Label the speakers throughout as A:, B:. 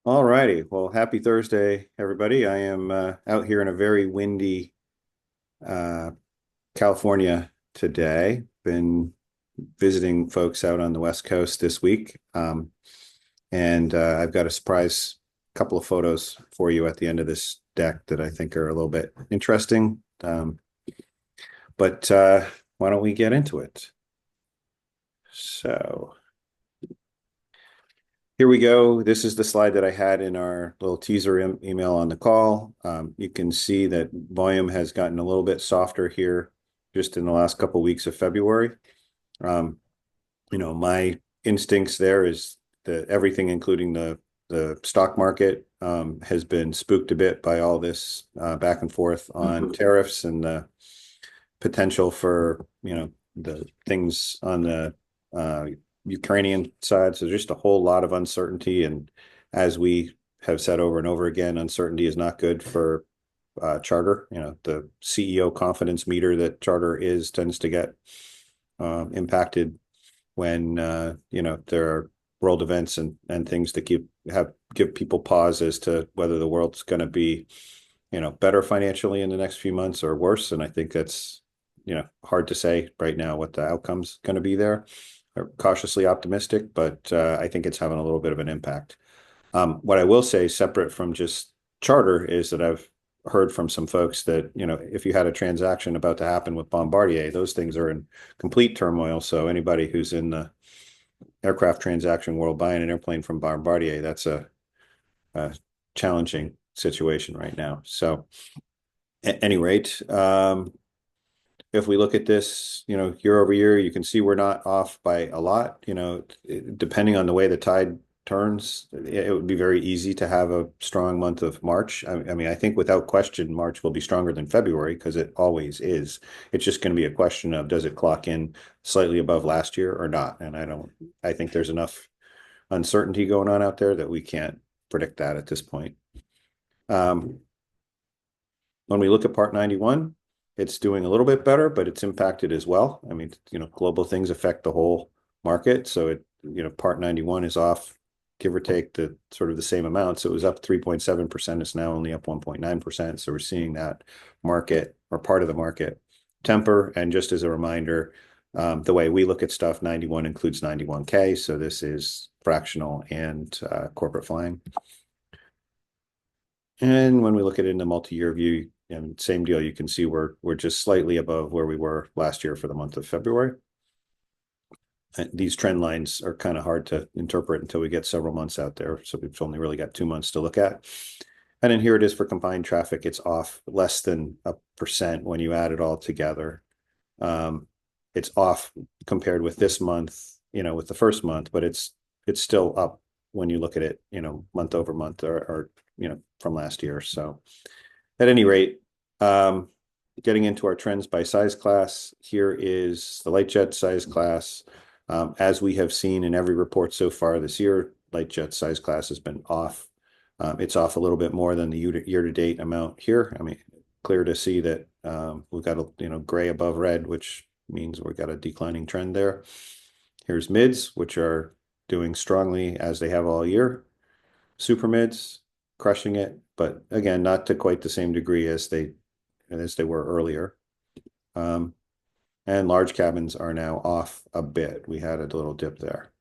A: All righty. Well, happy Thursday, everybody. I am out here in a very windy uh, California today. Been visiting folks out on the West Coast this week. And I've got a surprise couple of photos for you at the end of this deck that I think are a little bit interesting. But why don't we get into it? So here we go. This is the slide that I had in our little teaser email on the call. You can see that volume has gotten a little bit softer here just in the last couple of weeks of February. Um, my instincts there is that everything, including the stock market, has been spooked a bit by all this back and forth on tariffs and the potential for, the things on the uh, Ukrainian side. So just a whole lot of uncertainty. And as we have said over and over again, uncertainty is not good for Charter. The CEO confidence meter that Charter is tends to get impacted when there are world events and things that give people pause as to whether the world's going to be better financially in the next few months or worse. And I think that's hard to say right now what the outcome's going to be there. I'm cautiously optimistic, but I think it's having a little bit of an impact. What I will say, separate from just Charter, is that I've heard from some folks that, if you had a transaction about to happen with Bombardier, those things are in complete turmoil. So anybody who's in the aircraft transaction world buying an airplane from Bombardier, that's a challenging situation right now. So at any rate, if we look at this, year over year, you can see we're not off by a lot. Depending on the way the tide turns, it would be very easy to have a strong month of March. I mean, I think without question, March will be stronger than February because it always is. It's just going to be a question of does it clock in slightly above last year or not? And I think there's enough uncertainty going on out there that we can't predict that at this point. Um, when we look at Part 91, it's doing a little bit better, but it's impacted as well. I mean, global things affect the whole market. So Part 91 is off, give or take the sort of the same amount. So it was up 3.7%. It's now only up 1.9%. So we're seeing that market or part of the market temper. And just as a reminder, the way we look at stuff, 91 includes 91K. So this is fractional and corporate flying. And when we look at it in the multi-year view, and same deal, you can see we're just slightly above where we were last year for the month of February. And these trend lines are kind of hard to interpret until we get several months out there. So we've only really got 2 months to look at. And then here it is for combined traffic. It's off less than 1% when you add it all together. It's off compared with this month, with the first month, but it's still up when you look at it, month over month or from last year. So at any rate, getting into our trends by size class, here is the light jet size class. As we have seen in every report so far this year, light jet size class has been off. It's off a little bit more than the year-to-date amount here. I mean, clear to see that we've got a gray above red, which means we've got a declining trend there. Here's mids, which are doing strongly as they have all year. Super mids, crushing it, but again, not to quite the same degree as they were earlier. And large cabins are now off a bit. We had a little dip there.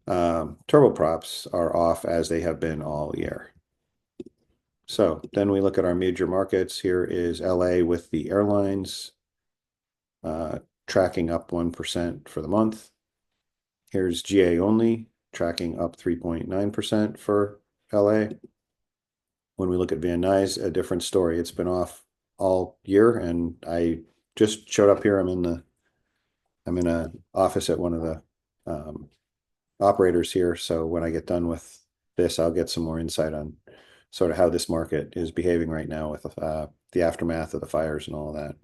A: Turboprops are off as they have been all year. So then we look at our major markets. Here is LA with the airlines tracking up 1% for the month. Here's GA only tracking up 3.9% for LA. When we look at Van Nuys, a different story. It's been off all year, and I just showed up here. I'm in a office at one of the operators here. So when I get done with this, I'll get some more insight on sort of how this market is behaving right now with the aftermath of the fires and all of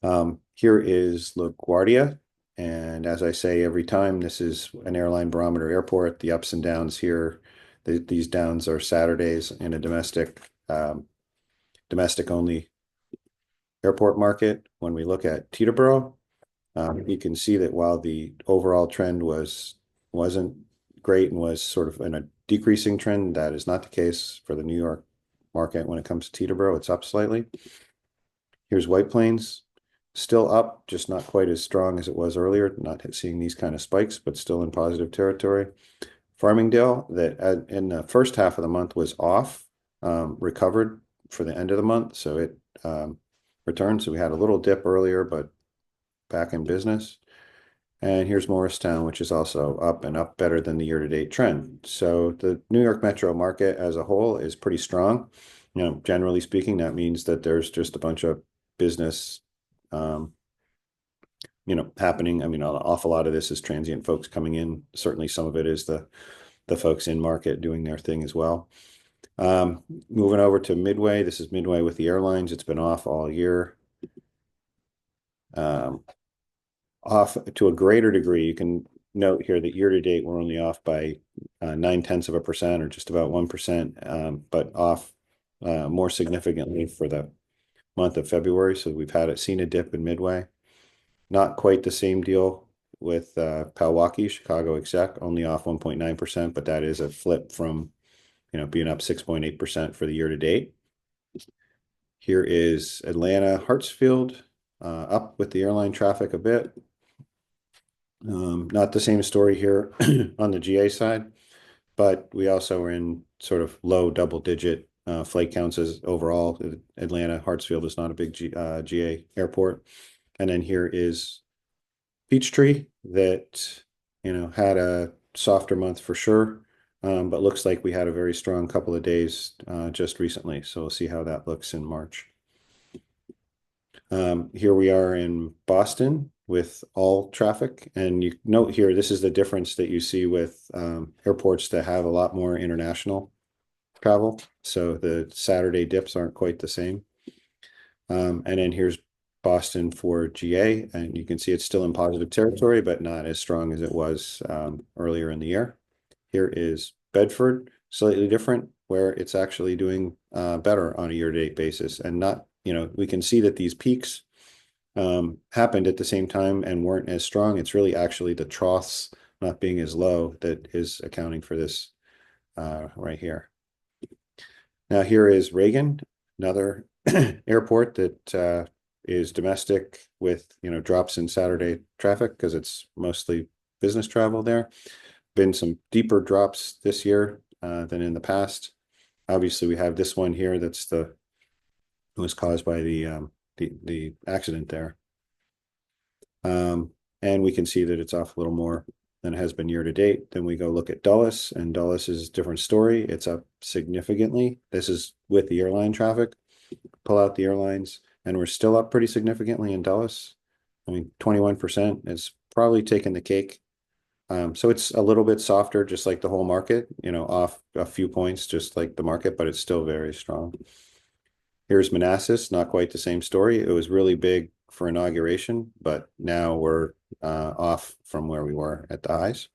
A: that. Here is LaGuardia. And as I say every time, this is an airline barometer airport. The ups and downs here, these downs are Saturdays in a domestic only airport market. When we look at Teterboro, you can see that while the overall trend wasn't great and was sort of in a decreasing trend. That is not the case for the New York market. When it comes to Teterboro, it's up slightly. Here's White Plains, still up, just not quite as strong as it was earlier. Not seeing these kind of spikes, but still in positive territory. Farmingdale, that in the first half of the month was off, recovered for the end of the month, so it returned. So we had a little dip earlier, but back in business. And here's Morristown, which is also up and up better than the year-to-date trend. So the New York metro market as a whole is pretty strong. Generally speaking, that means that there's just a bunch of business, happening. I mean, an awful lot of this is transient folks coming in. Certainly some of it is the folks in market doing their thing as well. Moving over to Midway. This is Midway with the airlines. It's been off all year. Off to a greater degree. You can note here that year to date, we're only off by 0.9% or just about 1%, but off more significantly for the month of February. So we've seen a dip in Midway. Not quite the same deal with Palwaukee, Chicago exec, only off 1.9%, but that is a flip from being up 6.8% for the year to date. Here is Atlanta Hartsfield, up with the airline traffic a bit. Not the same story here on the GA side, but we also are in sort of low double-digit flight counts as overall. Atlanta Hartsfield is not a big GA airport. And then here is Peachtree that had a softer month for sure, but looks like we had a very strong couple of days just recently. So we'll see how that looks in March. Here we are in Boston with all traffic, and you note here, this is the difference that you see with airports that have a lot more international travel. So the Saturday dips aren't quite the same. And then here's Boston for GA, and you can see it's still in positive territory, but not as strong as it was earlier in the year. Here is Bedford, slightly different, where it's actually doing better on a year-to-date basis, and not, we can see that these peaks happened at the same time and weren't as strong. It's really actually the troughs not being as low that is accounting for this right here. Now here is Reagan, another airport that is domestic with drops in Saturday traffic because it's mostly business travel there. Been some deeper drops this year than in the past. Obviously, we have this one here that's was caused by the accident there. And we can see that it's off a little more than it has been year to date. Then we go look at Dulles, and Dulles is a different story. It's up significantly. This is with the airline traffic. Pull out the airlines, and we're still up pretty significantly in Dulles. I mean, 21% is probably taking the cake. So it's a little bit softer, just like the whole market, off a few points, just like the market, but it's still very strong. Here's Manassas, not quite the same story. It was really big for inauguration, but now we're off from where we were at the highs.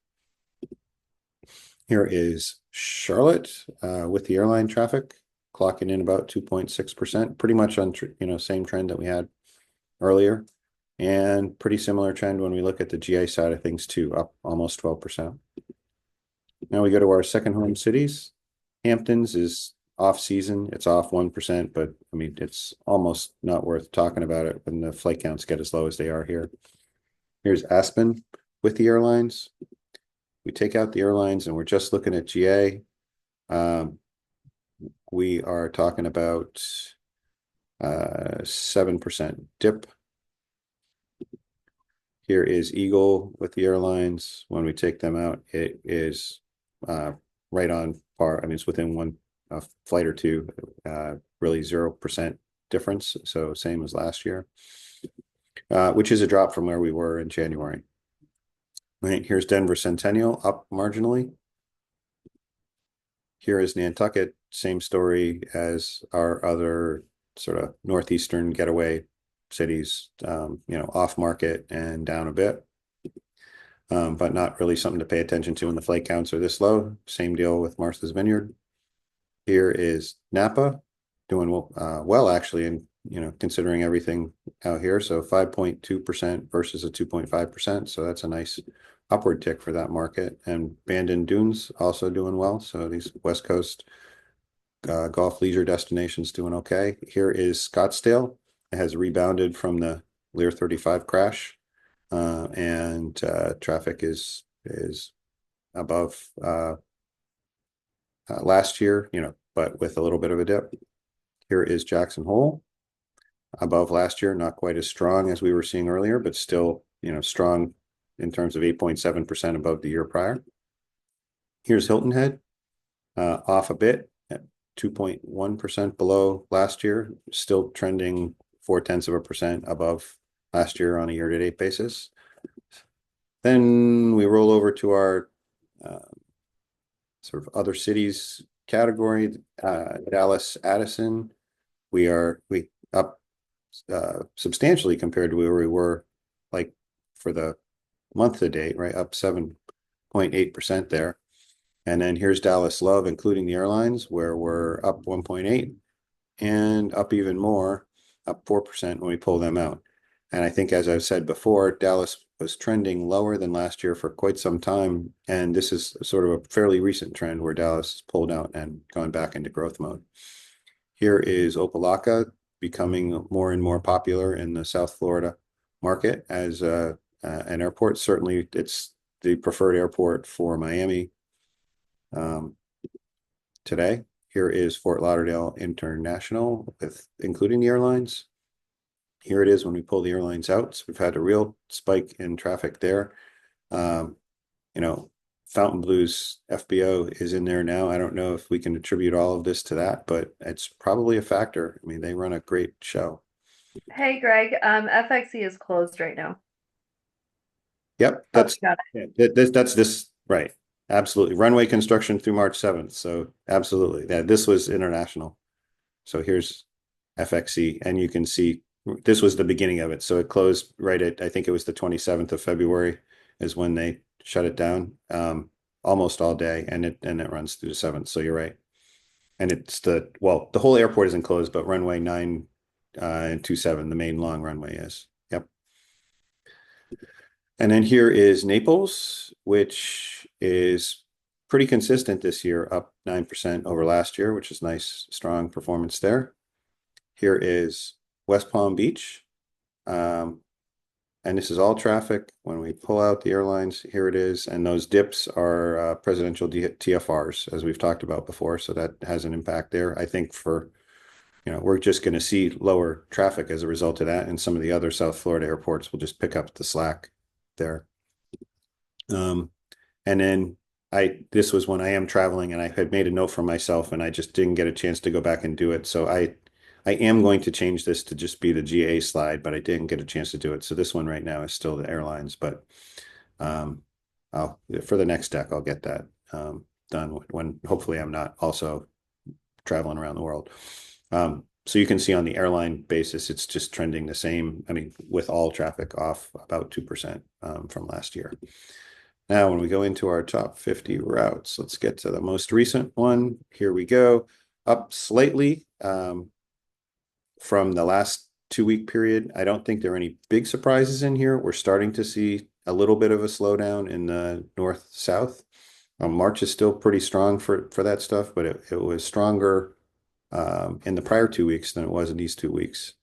A: Here is Charlotte with the airline traffic, clocking in about 2.6%, pretty much on same trend that we had earlier, and pretty similar trend when we look at the GA side of things too, up almost 12%. Now we go to our second home cities. Hamptons is off season. It's off 1%, but I mean, it's almost not worth talking about it when the flight counts get as low as they are here. Here's Aspen with the airlines. We take out the airlines and we're just looking at GA. We are talking about 7% dip. Here is Eagle with the airlines. When we take them out, it is right on par. I mean, it's within a flight or two, really 0% difference. So same as last year, which is a drop from where we were in January. Right, here's Denver Centennial, up marginally. Here is Nantucket, same story as our other sort of northeastern getaway cities, off market and down a bit, but not really something to pay attention to when the flight counts are this low. Same deal with Martha's Vineyard. Here is Napa, doing well actually, and considering everything out here. So 5.2% versus a 2.5%. So that's a nice upward tick for that market. And Bandon Dunes also doing well. So these West Coast golf leisure destinations doing okay. Here is Scottsdale. It has rebounded from the Lear 35 crash, and traffic is above last year, but with a little bit of a dip. Here is Jackson Hole, above last year, not quite as strong as we were seeing earlier, but still, strong in terms of 8.7% above the year prior. Here's Hilton Head, off a bit at 2.1% below last year, still trending 0.4% above last year on a year-to-date basis. Then we roll over to our sort of other cities category, Dallas, Addison. We up substantially compared to where we were like for the month to date, right? Up 7.8% there. And then here's Dallas Love, including the airlines, where we're up 1.8 and up even more, up 4% when we pull them out. And I think, as I've said before, Dallas was trending lower than last year for quite some time. And this is sort of a fairly recent trend where Dallas has pulled out and gone back into growth mode. Here is Opa-locka, becoming more and more popular in the South Florida market as an airport. Certainly, it's the preferred airport for Miami today. Here is Fort Lauderdale International, including the airlines. Here it is when we pull the airlines out. So we've had a real spike in traffic there. Fontainebleau's FBO is in there now. I don't know if we can attribute all of this to that, but it's probably a factor. I mean, they run a great show.
B: Hey, Greg, FXE is closed right now.
A: Yep,
B: Got it.
A: that's this, right. Absolutely. Runway construction through March 7th. So absolutely. Yeah, this was international. So here's FXE, and you can see this was the beginning of it. So it closed right at, I think it was the 27th of February is when they shut it down, almost all day, and it runs through the 7th. So you're right. And it's the whole airport isn't closed, but runway 9 and 27, the main long runway is. Yep. And then here is Naples, which is pretty consistent this year, up 9% over last year, which is nice, strong performance there. Here is West Palm Beach. And this is all traffic. When we pull out the airlines, here it is. And those dips are presidential TFRs, as we've talked about before. So that has an impact there. I think we're just going to see lower traffic as a result of that. And some of the other South Florida airports will just pick up the slack there. And then this was when I am traveling, and I had made a note for myself, and I just didn't get a chance to go back and do it. So I am going to change this to just be the GA slide, but I didn't get a chance to do it. So this one right now is still the airlines, but for the next deck, I'll get that done when hopefully I'm not also traveling around the world. So you can see on the airline basis, it's just trending the same. I mean, with all traffic off about 2% from last year. Now, when we go into our top 50 routes, let's get to the most recent one. Here we go. Up slightly from the last 2-week period. I don't think there are any big surprises in here. We're starting to see a little bit of a slowdown in the north-south. March is still pretty strong for that stuff, but it was stronger in the prior 2 weeks than it was in these 2 weeks.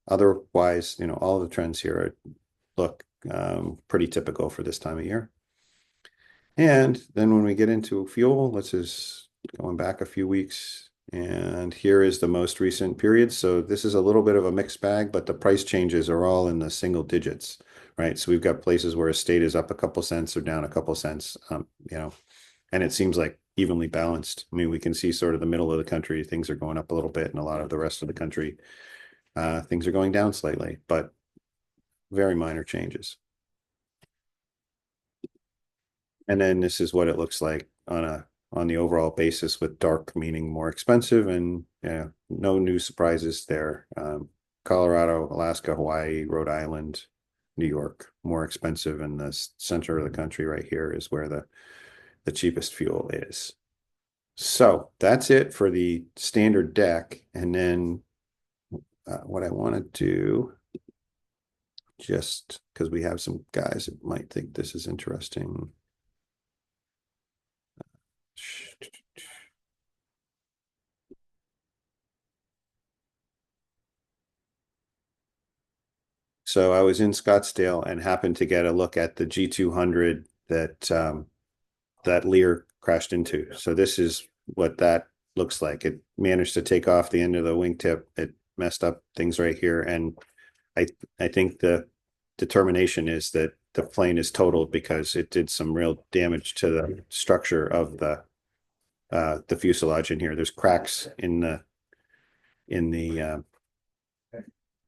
A: Otherwise, all the trends here look pretty typical for this time of year. And then when we get into fuel, let's just going back a few weeks, and here is the most recent period. So this is a little bit of a mixed bag, but the price changes are all in the single digits, right? So we've got places where a state is up a couple cents or down a couple cents, and it seems like evenly balanced. I mean, we can see sort of the middle of the country, things are going up a little bit, and a lot of the rest of the country, things are going down slightly, but very minor changes. And then this is what it looks like on the overall basis, with dark meaning more expensive, and no new surprises there. Colorado, Alaska, Hawaii, Rhode Island, New York, more expensive, and the center of the country right here is where the cheapest fuel is. So that's it for the standard deck. And then what I want to do, just because we have some guys that might think this is interesting. So I was in Scottsdale and happened to get a look at the G200 that Lear crashed into. So this is what that looks like. It managed to take off the end of the wingtip. It messed up things right here, and I I think the determination is that the plane is totaled because it did some real damage to the structure of the fuselage in here. There's cracks in the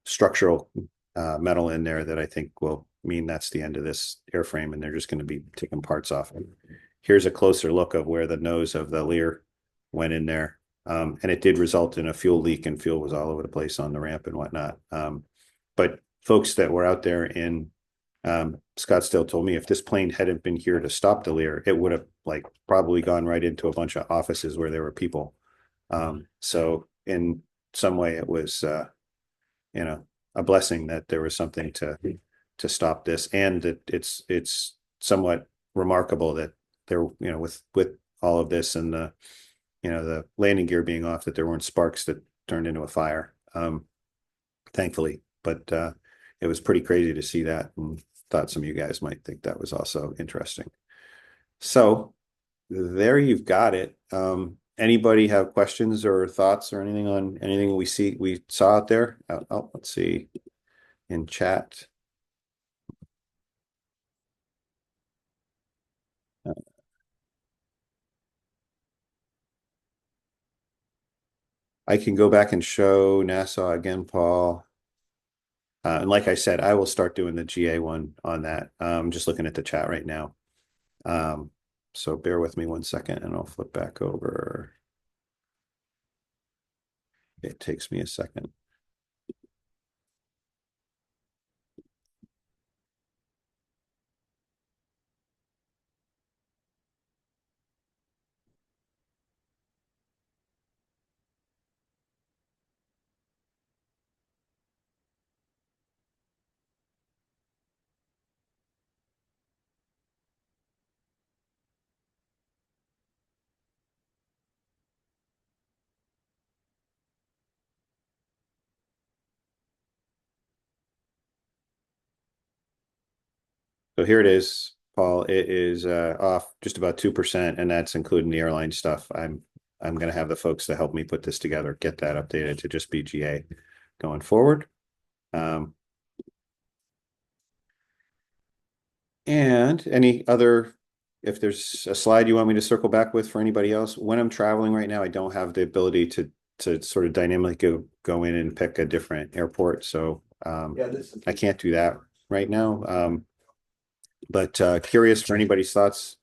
A: structural metal in there that I think will mean that's the end of this airframe, and they're just going to be taking parts off. Here's a closer look of where the nose of the Lear went in there. And it did result in a fuel leak, and fuel was all over the place on the ramp and whatnot. But folks that were out there in Scottsdale told me if this plane hadn't been here to stop the Lear, it would have like probably gone right into a bunch of offices where there were people. So in some way it was you know, a blessing that there was something to stop this, and that it's somewhat remarkable that there, with all of this and the landing gear being off, that there weren't sparks that turned into a fire, thankfully. But it was pretty crazy to see that, and thought some of you guys might think that was also interesting. So there you've got it. Anybody have questions or thoughts or anything on anything we saw out there? Oh, let's see in chat. I can go back and show Nassau again, Paul. And like I said, I will start doing the GA one on that. I'm just looking at the chat right now. So bear with me 1 second and I'll flip back over. It takes me a second. So here it is, Paul. It is off just about 2%, and that's including the airline stuff. I'm going to have the folks that help me put this together get that updated to just be GA going forward. And any other, if there's a slide you want me to circle back with for anybody else, when I'm traveling right now, I don't have the ability to sort of dynamically go in and pick a different airport. So I can't do that right now. But curious for anybody's thoughts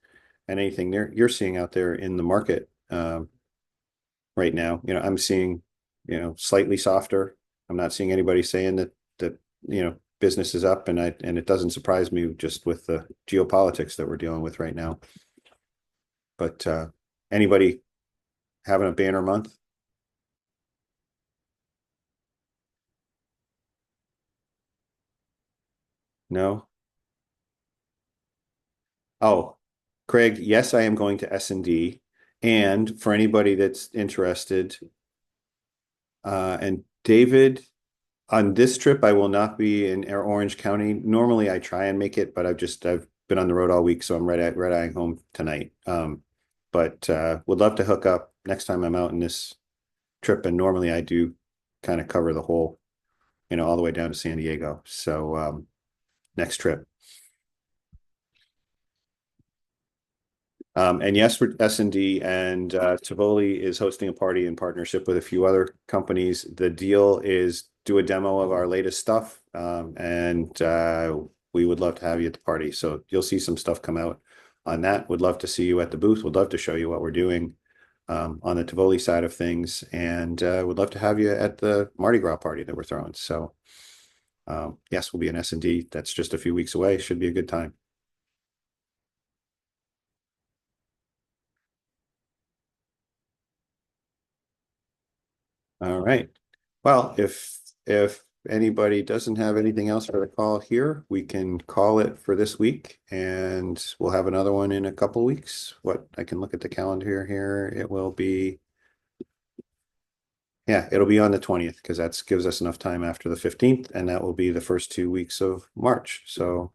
A: and anything you're seeing out there in the market right now. I'm seeing, slightly softer. I'm not seeing anybody saying that business is up, and it doesn't surprise me just with the geopolitics that we're dealing with right now. But anybody having a banner month? No? Oh, Craig, yes, I am going to S&D. And for anybody that's interested, and David, on this trip, I will not be in Orange County. Normally I try and make it, but I've been on the road all week, so I'm red-eyeing home tonight. But would love to hook up next time I'm out in this trip. And normally I do kind of cover the whole, all the way down to San Diego. So next trip. And yes, for S&D, and Tivoli is hosting a party in partnership with a few other companies. The deal is do a demo of our latest stuff, and we would love to have you at the party. So you'll see some stuff come out on that. Would love to see you at the booth. Would love to show you what we're doing on the Tivoli side of things, and would love to have you at the Mardi Gras party that we're throwing. So yes, we'll be in S&D. That's just a few weeks away. Should be a good time. All right. Well, if if anybody doesn't have anything else for the call here, we can call it for this week and we'll have another one in a couple weeks. What, I can look at the calendar here. It will be, yeah, it'll be on the 20th because that gives us enough time after the 15th, and that will be the first 2 weeks of March. So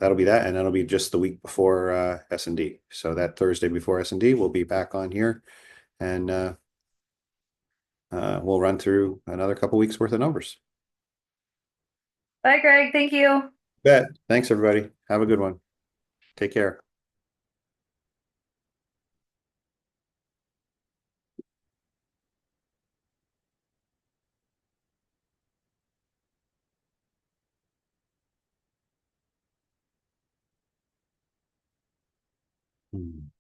A: that'll be that, and that'll be just the week before S&D. So that Thursday before S&D, we'll be back on here and we'll run through another couple weeks worth of numbers.
B: Bye, Greg. Thank you.
A: Bet. Thanks, everybody. Have a good one. Take care. Hmm.